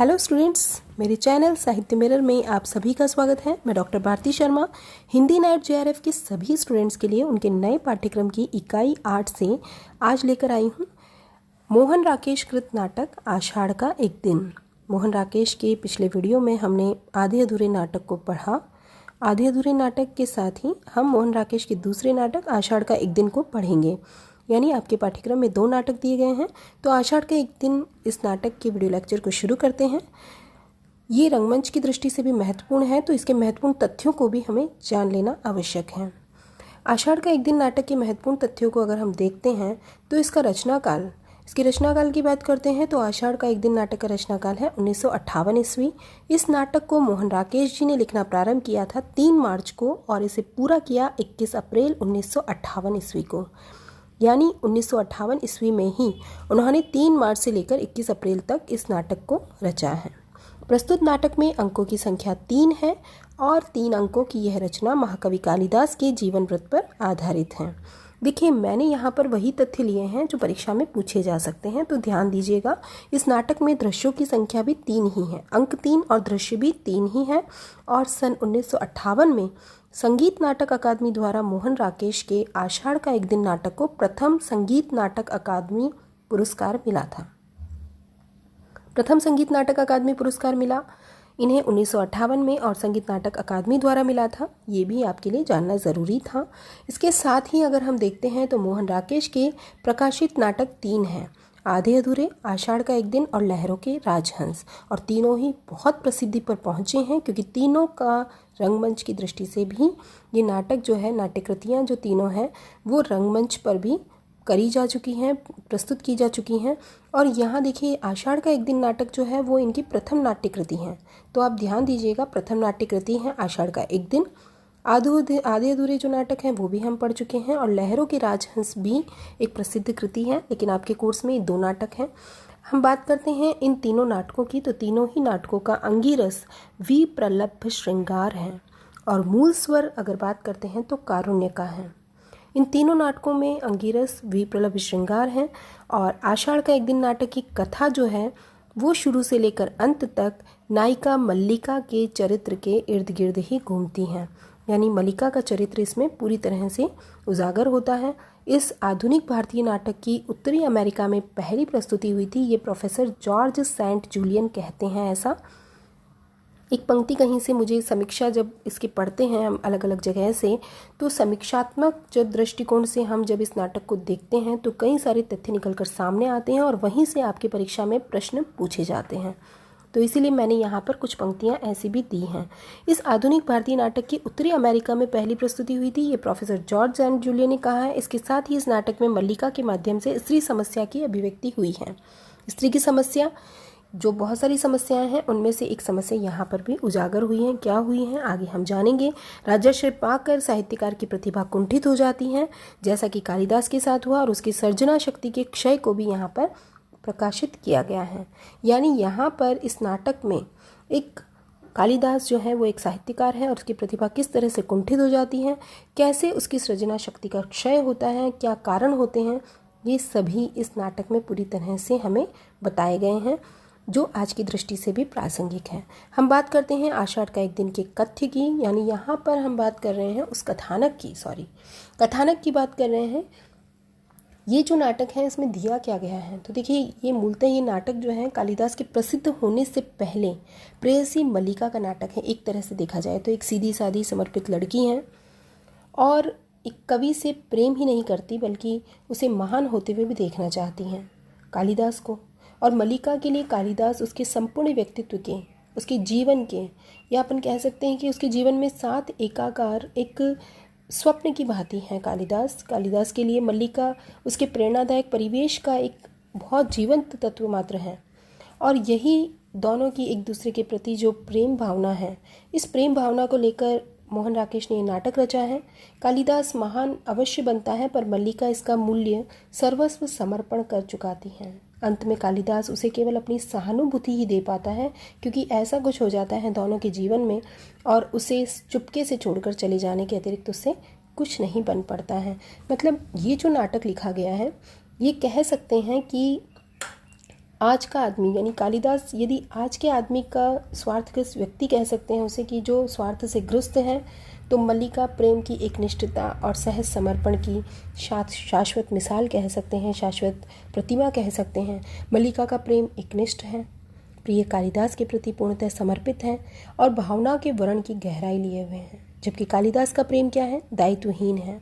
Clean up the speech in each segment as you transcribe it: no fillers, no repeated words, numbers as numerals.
Hello students, मेरे channel Sahitya mirror में आप सभी का स्वागत है। मैं doctor Bharti Sharma Hindi NET JRF के सभी स्टूडेंट्स के लिए उनके नए पाठ्यक्रम की इकाई 8 से आज लेकर आई हूँ मोहन राकेश कृत नाटक आषाढ़ का एक दिन। मोहन राकेश के पिछले वीडियो में हमने आधे अधूरे नाटक को पढ़ा। आधे अधूरे नाटक के साथ ही हम मोहन राकेश के दूसरे नाटक आषाढ़ का एक दिन को पढ़ेंगे। यानी आपके पाठ्यक्रम में 2 नाटक दिए गए हैं, तो आषाढ़ के एक दिन इस नाटक के वीडियो लेक्चर को शुरू करते हैं। ये रंगमंच की दृष्टि से भी महत्वपूर्ण है, तो इसके महत्वपूर्ण तथ्यों को भी हमें जान लेना आवश्यक है। आषाढ़ का एक दिन नाटक के महत्वपूर्ण तथ्यों को अगर हम देखते हैं तो इसकी रचनाकाल की बात करते हैं तो आषाढ़ का एक दिन नाटक का रचनाकाल है 1958 ईस्वी। इस नाटक को मोहन राकेश जी ने लिखना प्रारंभ किया था 3 मार्च को और इसे पूरा किया 21 अप्रैल 1958 ईस्वी को। यानी 1958 ईस्वी में ही उन्होंने 3 मार्च से लेकर 21 अप्रैल तक इस नाटक को रचा है। प्रस्तुत नाटक में अंकों की संख्या 3 है और 3 अंकों की यह रचना महाकवि कालिदास के जीवन वृत्त पर आधारित है। देखिए, मैंने यहाँ पर वही तथ्य लिए हैं जो परीक्षा में पूछे जा सकते हैं, तो ध्यान दीजिएगा। इस नाटक में दृश्यों की संख्या भी 3 ही है, अंक 3 और दृश्य भी 3 ही है। और सन 1958 में संगीत नाटक अकादमी द्वारा मोहन राकेश के आषाढ़ का एक दिन नाटक को प्रथम संगीत नाटक अकादमी पुरस्कार मिला था। प्रथम संगीत नाटक अकादमी पुरस्कार मिला इन्हें 1958 में और संगीत नाटक अकादमी द्वारा मिला था। ये भी आपके लिए जानना ज़रूरी था। इसके साथ ही अगर हम देखते हैं तो मोहन राकेश के प्रकाशित नाटक 3 हैं, आधे अधूरे, आषाढ़ का एक दिन और लहरों के राजहंस। और तीनों ही बहुत प्रसिद्धि पर पहुँचे हैं क्योंकि तीनों का रंगमंच की दृष्टि से भी ये नाटक जो है, नाट्यकृतियाँ जो तीनों हैं वो रंगमंच पर भी करी जा चुकी हैं, प्रस्तुत की जा चुकी हैं। और यहाँ देखिए, आषाढ़ का एक दिन नाटक जो है वो इनकी प्रथम नाट्यकृति है, तो आप ध्यान दीजिएगा, प्रथम नाट्यकृति है आषाढ़ का एक दिन। आधे अधूरे जो नाटक हैं वो भी हम पढ़ चुके हैं और लहरों के राजहंस भी एक प्रसिद्ध कृति है, लेकिन आपके कोर्स में 2 नाटक हैं। हम बात करते हैं इन तीनों नाटकों की, तो तीनों ही नाटकों का अंगिरस विप्रलभ श्रृंगार है और मूल स्वर अगर बात करते हैं तो कारुण्य का है। इन तीनों नाटकों में अंगिरस विप्रलभ श्रृंगार है और आषाढ़ का एक दिन नाटक की कथा जो है वो शुरू से लेकर अंत तक नायिका मल्लिका के चरित्र के इर्द गिर्द ही घूमती हैं। यानी मल्लिका का चरित्र इसमें पूरी तरह से उजागर होता है। इस आधुनिक भारतीय नाटक की उत्तरी अमेरिका में पहली प्रस्तुति हुई थी। ये प्रोफेसर जॉर्ज सेंट जूलियन कहते हैं ऐसा। एक पंक्ति कहीं से मुझे समीक्षा जब इसके पढ़ते हैं हम अलग अलग जगह से, तो समीक्षात्मक जब दृष्टिकोण से हम जब इस नाटक को देखते हैं तो कई सारे तथ्य निकलकर सामने आते हैं और वहीं से आपकी परीक्षा में प्रश्न पूछे जाते हैं। तो इसीलिए मैंने यहाँ पर कुछ पंक्तियाँ ऐसी भी दी हैं। इस आधुनिक भारतीय नाटक की उत्तरी अमेरिका में पहली प्रस्तुति हुई थी, ये प्रोफेसर जॉर्ज सेंट जूलियन ने कहा है। इसके साथ ही इस नाटक में मल्लिका के माध्यम से स्त्री समस्या की अभिव्यक्ति हुई है। स्त्री की समस्या, जो बहुत सारी समस्याएं हैं उनमें से एक समस्या यहाँ पर भी उजागर हुई है। क्या हुई है आगे हम जानेंगे। राजर्षि पाकर साहित्यकार की प्रतिभा कुंठित हो जाती है, जैसा कि कालिदास के साथ हुआ, और उसकी सर्जना शक्ति के क्षय को भी यहाँ पर प्रकाशित किया गया है। यानी यहाँ पर इस नाटक में एक कालिदास जो है वो एक साहित्यकार है और उसकी प्रतिभा किस तरह से कुंठित हो जाती है, कैसे उसकी सृजना शक्ति का क्षय होता है, क्या कारण होते हैं, ये सभी इस नाटक में पूरी तरह से हमें बताए गए हैं, जो आज की दृष्टि से भी प्रासंगिक है। हम बात करते हैं आषाढ़ का एक दिन के कथ्य की, यानी यहाँ पर हम बात कर रहे हैं उस कथानक की बात कर रहे हैं। ये जो नाटक है इसमें दिया क्या गया है, तो देखिए, ये मूलतः ये नाटक जो है कालिदास के प्रसिद्ध होने से पहले प्रेयसी मल्लिका का नाटक है। एक तरह से देखा जाए तो एक सीधी सादी समर्पित लड़की है और एक कवि से प्रेम ही नहीं करती बल्कि उसे महान होते हुए भी देखना चाहती हैं कालिदास को। और मल्लिका के लिए कालिदास उसके संपूर्ण व्यक्तित्व के, उसके जीवन के, या अपन कह सकते हैं कि उसके जीवन में 7 एकाकार एक स्वप्न की भांति है कालिदास के लिए मल्लिका उसके प्रेरणादायक परिवेश का एक बहुत जीवंत तत्व मात्र है। और यही दोनों की एक दूसरे के प्रति जो प्रेम भावना है, इस प्रेम भावना को लेकर मोहन राकेश ने ये नाटक रचा है। कालिदास महान अवश्य बनता है पर मल्लिका इसका मूल्य सर्वस्व समर्पण कर चुकाती है। अंत में कालिदास उसे केवल अपनी सहानुभूति ही दे पाता है, क्योंकि ऐसा कुछ हो जाता है दोनों के जीवन में और उसे चुपके से छोड़कर चले जाने के अतिरिक्त उससे कुछ नहीं बन पड़ता है। मतलब ये जो नाटक लिखा गया है, ये कह सकते हैं कि आज का आदमी यानी कालिदास यदि आज के आदमी का स्वार्थग्रस्त व्यक्ति कह सकते हैं उसे कि जो स्वार्थ से ग्रस्त है, तो मल्लिका प्रेम की एक निष्ठता और सहज समर्पण की शाश्वत मिसाल कह सकते हैं, शाश्वत प्रतिमा कह सकते हैं। मल्लिका का प्रेम एकनिष्ठ है, प्रिय कालिदास के प्रति पूर्णतः समर्पित है और भावना के वर्ण की गहराई लिए हुए हैं। जबकि कालिदास का प्रेम क्या है? दायित्वहीन है।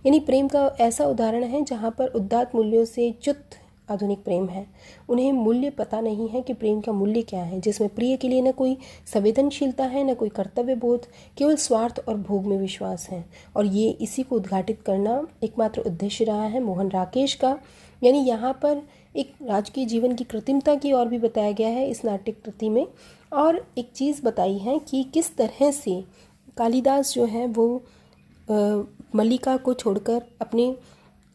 यानी प्रेम का ऐसा उदाहरण है जहाँ पर उदात्त मूल्यों से च्युत आधुनिक प्रेम है। उन्हें मूल्य पता नहीं है कि प्रेम का मूल्य क्या है, जिसमें प्रिय के लिए न कोई संवेदनशीलता है, न कोई कर्तव्य बोध, केवल स्वार्थ और भोग में विश्वास है। और ये इसी को उद्घाटित करना एकमात्र उद्देश्य रहा है मोहन राकेश का। यानी यहाँ पर एक राजकीय जीवन की कृत्रिमता की ओर भी बताया गया है इस नाट्य कृति में, और एक चीज़ बताई है कि किस तरह से कालिदास जो है वो मल्लिका को छोड़कर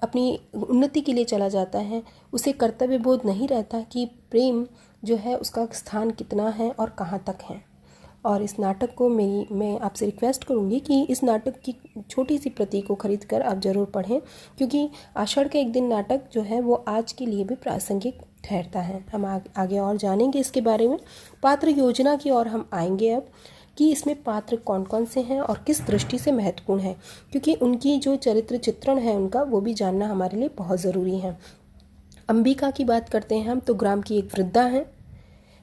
अपनी उन्नति के लिए चला जाता है। उसे कर्तव्य बोध नहीं रहता कि प्रेम जो है उसका स्थान कितना है और कहाँ तक है। और इस नाटक को मैं आपसे रिक्वेस्ट करूँगी कि इस नाटक की छोटी सी प्रति को खरीद कर आप ज़रूर पढ़ें, क्योंकि आषाढ़ के एक दिन नाटक जो है वो आज के लिए भी प्रासंगिक ठहरता है। हम आगे और जानेंगे इसके बारे में। पात्र योजना की ओर हम आएंगे अब कि इसमें पात्र कौन कौन से हैं और किस दृष्टि से महत्वपूर्ण है, क्योंकि उनकी जो चरित्र चित्रण है उनका वो भी जानना हमारे लिए बहुत ज़रूरी है। अंबिका की बात करते हैं हम तो ग्राम की एक वृद्धा हैं।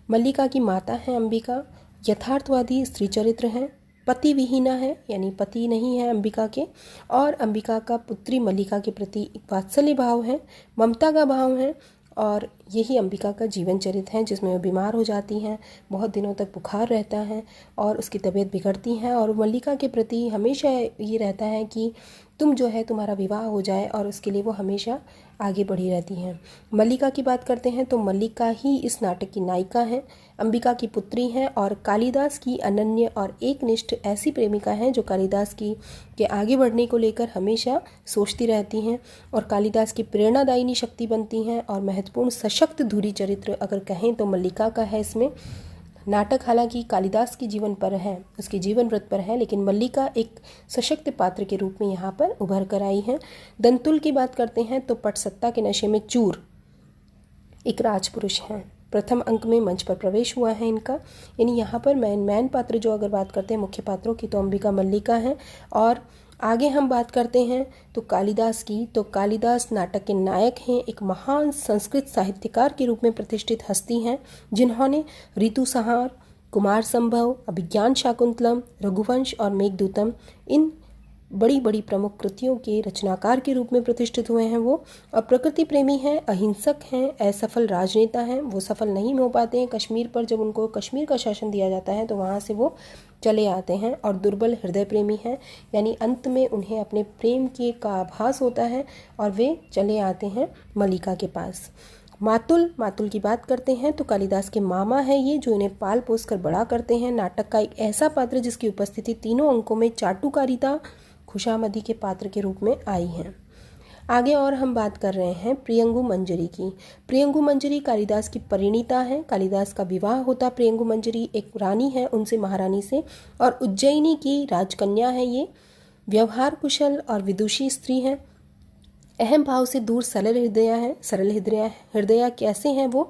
मल्लिका की माता है अंबिका, यथार्थवादी स्त्री चरित्र हैं, पति विहीना है यानी पति नहीं है अंबिका के, और अंबिका का पुत्री मल्लिका के प्रति वात्सल्य भाव है, ममता का भाव है। और यही अंबिका का जीवन चरित्र है जिसमें वो बीमार हो जाती हैं, बहुत दिनों तक बुखार रहता है और उसकी तबीयत बिगड़ती है, और मल्लिका के प्रति हमेशा ये रहता है कि तुम जो है तुम्हारा विवाह हो जाए, और उसके लिए वो हमेशा आगे बढ़ी रहती हैं। मल्लिका की बात करते हैं तो मल्लिका ही इस नाटक की नायिका है, अंबिका की पुत्री हैं और कालिदास की अनन्य और एकनिष्ठ ऐसी प्रेमिका हैं जो कालिदास की के आगे बढ़ने को लेकर हमेशा सोचती रहती हैं और कालिदास की प्रेरणादायिनी शक्ति बनती हैं। और महत्वपूर्ण सशक्त धुरी चरित्र अगर कहें तो मल्लिका का है इसमें। नाटक हालांकि कालिदास की जीवन पर है, उसके जीवन व्रत पर है, लेकिन मल्लिका एक सशक्त पात्र के रूप में यहाँ पर उभर कर आई है। दंतुल की बात करते हैं तो पटसत्ता के नशे में चूर एक राजपुरुष हैं, प्रथम अंक में मंच पर प्रवेश हुआ है इनका। यानी यहाँ पर मैन पात्र जो अगर बात करते हैं मुख्य पात्रों की तो अंबिका मल्लिका है। और आगे हम बात करते हैं तो कालिदास की, तो कालिदास नाटक के नायक हैं, एक महान संस्कृत साहित्यकार के रूप में प्रतिष्ठित हस्ती हैं जिन्होंने ऋतुसंहार, कुमार संभव, अभिज्ञान शाकुंतलम, रघुवंश और मेघदूतम इन बड़ी बड़ी प्रमुख कृतियों के रचनाकार के रूप में प्रतिष्ठित हुए हैं वो। और प्रकृति प्रेमी हैं, अहिंसक हैं, असफल राजनेता हैं। वो सफल नहीं हो पाते हैं कश्मीर पर, जब उनको कश्मीर का शासन दिया जाता है तो वहाँ से वो चले आते हैं। और दुर्बल हृदय प्रेमी हैं, यानी अंत में उन्हें अपने प्रेम के का आभास होता है और वे चले आते हैं मल्लिका के पास। मातुल की बात करते हैं तो कालिदास के मामा है ये, जो इन्हें पाल पोस कर बड़ा करते हैं। नाटक का एक ऐसा पात्र जिसकी उपस्थिति तीनों अंकों में चाटुकारिता खुशामदी के पात्र के रूप में आई है। आगे और हम बात कर रहे हैं प्रियंगु मंजरी की। प्रियंगु मंजरी कालिदास की परिणीता है। कालिदास का विवाह होता प्रियंगु मंजरी एक रानी है उनसे, महारानी से, और उज्जैनी की राजकन्या है ये। व्यवहार कुशल और विदुषी स्त्री हैं, अहम भाव से दूर सरल हृदया कैसे हैं वो?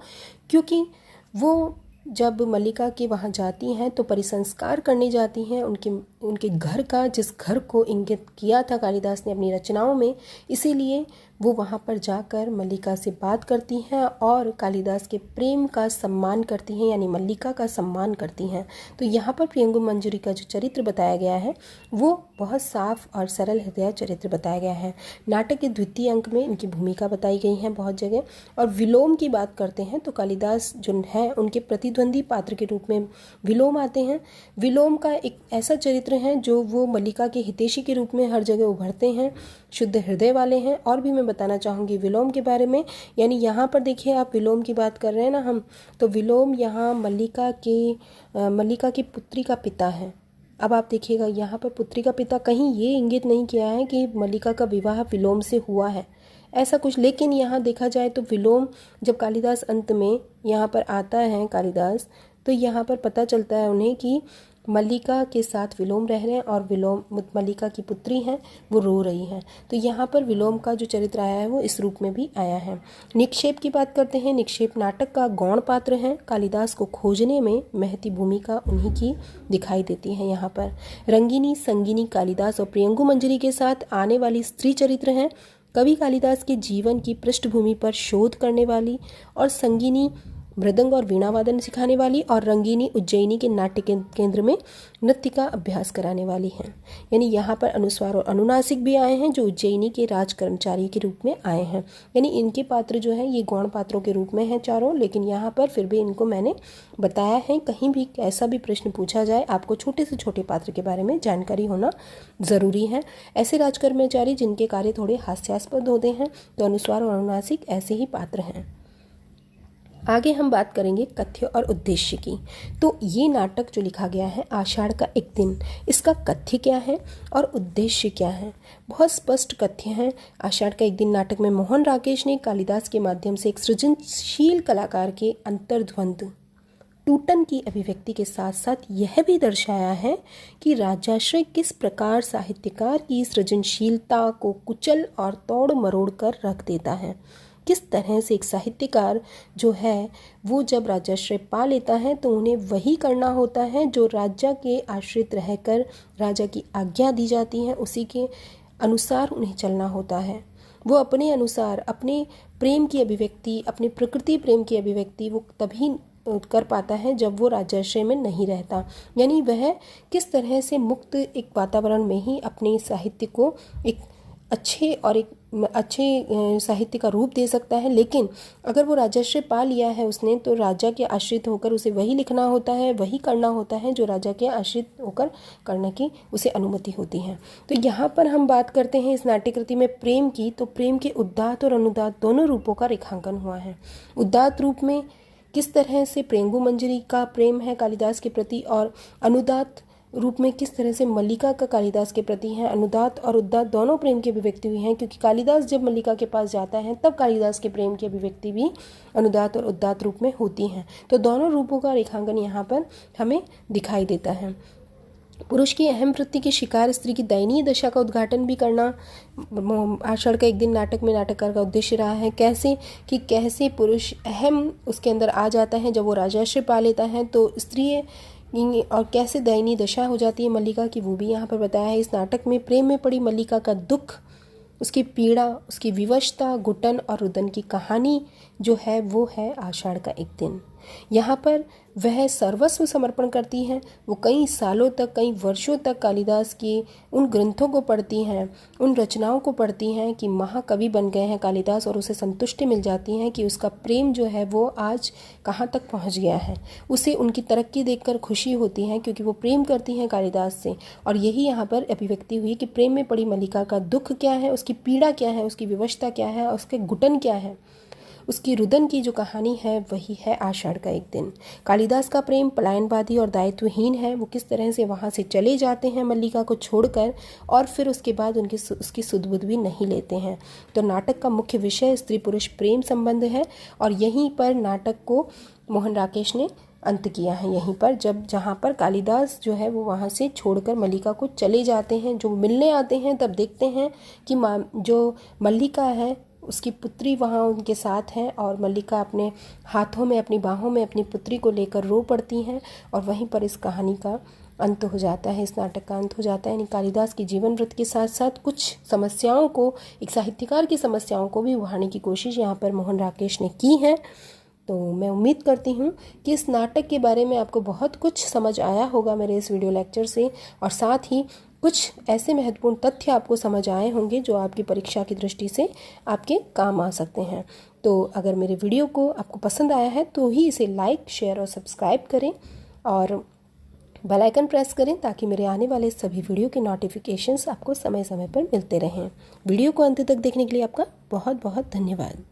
क्योंकि वो जब मल्लिका के वहाँ जाती हैं तो परिसंस्कार करने जाती हैं उनके घर का, जिस घर को इंगित किया था कालिदास ने अपनी रचनाओं में, इसीलिए वो वहाँ पर जाकर मल्लिका से बात करती हैं और कालिदास के प्रेम का सम्मान करती हैं, यानी मल्लिका का सम्मान करती हैं। तो यहाँ पर प्रियंगु मंजरी का जो चरित्र बताया गया है वो बहुत साफ और सरल हृदय चरित्र बताया गया है। नाटक के द्वितीय अंक में इनकी भूमिका बताई गई है बहुत जगह। और विलोम की बात करते हैं तो कालिदास जो है उनके प्रतिद्वंदी पात्र के रूप में विलोम आते हैं। विलोम का एक ऐसा चरित्र है जो वो मल्लिका के हितैषी के रूप में हर जगह उभरते हैं, शुद्ध हृदय वाले हैं। और भी मैं बताना चाहूँगी विलोम के बारे में। यानी यहाँ पर देखिए आप विलोम की बात कर रहे हैं ना हम, तो विलोम यहाँ मल्लिका की पुत्री का पिता है। अब आप देखिएगा यहाँ पर पुत्री का पिता, कहीं ये इंगित नहीं किया है कि मल्लिका का विवाह विलोम से हुआ है, ऐसा कुछ। लेकिन यहाँ देखा जाए तो विलोम जब कालिदास अंत में यहाँ पर आता है कालिदास, तो यहाँ पर पता चलता है उन्हें कि मल्लिका के साथ विलोम रह रहे हैं और विलोम मल्लिका की पुत्री हैं वो रो रही हैं। तो यहाँ पर विलोम का जो चरित्र आया है वो इस रूप में भी आया है। निक्षेप की बात करते हैं। निक्षेप नाटक का गौण पात्र है। कालिदास को खोजने में महती भूमिका उन्हीं की दिखाई देती है। यहाँ पर रंगिनी, संगिनी कालिदास और प्रियंगु मंजरी के साथ आने वाली स्त्री चरित्र हैं। कवि कालिदास के जीवन की पृष्ठभूमि पर शोध करने वाली, और संगिनी मृदंग और वीणा वादन सिखाने वाली, और रंगिनी उज्जैनी के नाट्य केंद्र में नृत्य का अभ्यास कराने वाली हैं। यानी यहाँ पर अनुस्वार और अनुनासिक भी आए हैं जो उज्जैनी के राज कर्मचारी के रूप में आए हैं। यानी इनके पात्र जो हैं ये गौण पात्रों के रूप में हैं चारों, लेकिन यहाँ पर फिर भी इनको मैंने बताया है। कहीं भी ऐसा भी प्रश्न पूछा जाए आपको छोटे से छोटे पात्र के बारे में जानकारी होना ज़रूरी है। ऐसे राज कर्मचारी जिनके कार्य थोड़े हास्यास्पद होते हैं, तो अनुस्वार और अनुनासिक ऐसे ही पात्र हैं। आगे हम बात करेंगे कथ्य और उद्देश्य की। तो ये नाटक जो लिखा गया है आषाढ़ का एक दिन, इसका कथ्य क्या है और उद्देश्य क्या है? बहुत स्पष्ट कथ्य है। आषाढ़ का एक दिन नाटक में मोहन राकेश ने कालिदास के माध्यम से एक सृजनशील कलाकार के अंतर्द्वंद टूटन की अभिव्यक्ति के साथ साथ यह भी दर्शाया है कि राजाश्रय किस प्रकार साहित्यकार की सृजनशीलता को कुचल और तोड़ मरोड़ कर रख देता है। किस तरह से एक साहित्यकार जो है वो जब राजाश्रय पा लेता है तो उन्हें वही करना होता है जो राजा के आश्रित रहकर राजा की आज्ञा दी जाती है, उसी के अनुसार उन्हें चलना होता है। वो अपने अनुसार अपने प्रेम की अभिव्यक्ति, अपने प्रकृति प्रेम की अभिव्यक्ति वो तभी कर पाता है जब वो राजाश्रय में नहीं रहता। यानी वह किस तरह से मुक्त एक वातावरण में ही अपने साहित्य को एक अच्छे साहित्य का रूप दे सकता है। लेकिन अगर वो राजाश्रय पा लिया है उसने, तो राजा के आश्रित होकर उसे वही लिखना होता है, वही करना होता है जो राजा के आश्रित होकर करने की उसे अनुमति होती है। तो यहाँ पर हम बात करते हैं इस नाट्यकृति में प्रेम की। तो प्रेम के उदात्त और अनुदात्त दोनों रूपों का रेखांकन हुआ है। उदात्त रूप में किस तरह से प्रियंगु मंजरी का प्रेम है कालिदास के प्रति, और अनुदात्त रूप में किस तरह से मल्लिका का कालिदास के प्रति है। अनुदात्त और उदात्त दोनों प्रेम की अभिव्यक्ति हुई हैं, क्योंकि कालिदास जब मल्लिका के पास जाता है तब कालिदास के प्रेम की अभिव्यक्ति भी अनुदात्त और उदात्त रूप में होती हैं। तो दोनों रूपों का रेखांकन यहाँ पर हमें दिखाई देता है। पुरुष की अहम वृत्ति के शिकार स्त्री की दयनीय दशा का उद्घाटन भी करना आषाढ़ का एक दिन नाटक में नाटककार का उद्देश्य रहा है। कैसे पुरुष अहम उसके अंदर आ जाता है जब वो राजाश्रय पा लेता है, तो स्त्री और कैसे दयनीय दशा हो जाती है मल्लिका की, वो भी यहाँ पर बताया है। इस नाटक में प्रेम में पड़ी मल्लिका का दुख, उसकी पीड़ा, उसकी विवशता, घुटन और रुदन की कहानी जो है वो है आषाढ़ का एक दिन। यहाँ पर वह सर्वस्व समर्पण करती हैं। वो कई सालों तक, कई वर्षों तक कालिदास की उन ग्रंथों को पढ़ती हैं, उन रचनाओं को पढ़ती हैं कि महाकवि बन गए हैं कालिदास, और उसे संतुष्टि मिल जाती है कि उसका प्रेम जो है वो आज कहाँ तक पहुँच गया है। उसे उनकी तरक्की देखकर खुशी होती है क्योंकि वो प्रेम करती हैं कालिदास से। और यही यहाँ पर अभिव्यक्ति हुई कि प्रेम में पड़ी मल्लिका का दुख क्या है, उसकी पीड़ा क्या है, उसकी विवशता क्या है, उसके घुटन क्या है, उसकी रुदन की जो कहानी है वही है आषाढ़ का एक दिन। कालिदास का प्रेम पलायनवादी और दायित्वहीन है। वो किस तरह से वहाँ से चले जाते हैं मल्लिका को छोड़कर, और फिर उसके बाद उसकी सुध-बुध भी नहीं लेते हैं। तो नाटक का मुख्य विषय स्त्री पुरुष प्रेम संबंध है, और यहीं पर नाटक को मोहन राकेश ने अंत किया है। यहीं पर जहाँ पर कालिदास जो है वो वहाँ से छोड़कर मल्लिका को चले जाते हैं, जो मिलने आते हैं तब देखते हैं कि जो मल्लिका है उसकी पुत्री वहाँ उनके साथ हैं, और मल्लिका अपने हाथों में, अपनी बाहों में अपनी पुत्री को लेकर रो पड़ती हैं, और वहीं पर इस कहानी का अंत हो जाता है, इस नाटक का अंत हो जाता है। यानी कालिदास की जीवन वृत्त के साथ साथ कुछ समस्याओं को, एक साहित्यकार की समस्याओं को भी उभारने की कोशिश यहाँ पर मोहन राकेश ने की है। तो मैं उम्मीद करती हूँ कि इस नाटक के बारे में आपको बहुत कुछ समझ आया होगा मेरे इस वीडियो लेक्चर से, और साथ ही कुछ ऐसे महत्वपूर्ण तथ्य आपको समझ आए होंगे जो आपकी परीक्षा की दृष्टि से आपके काम आ सकते हैं। तो अगर मेरे वीडियो को आपको पसंद आया है तो ही इसे लाइक, शेयर और सब्सक्राइब करें, और बेल आइकन प्रेस करें ताकि मेरे आने वाले सभी वीडियो के नोटिफिकेशंस आपको समय समय पर मिलते रहें। वीडियो को अंत तक देखने के लिए आपका बहुत बहुत धन्यवाद।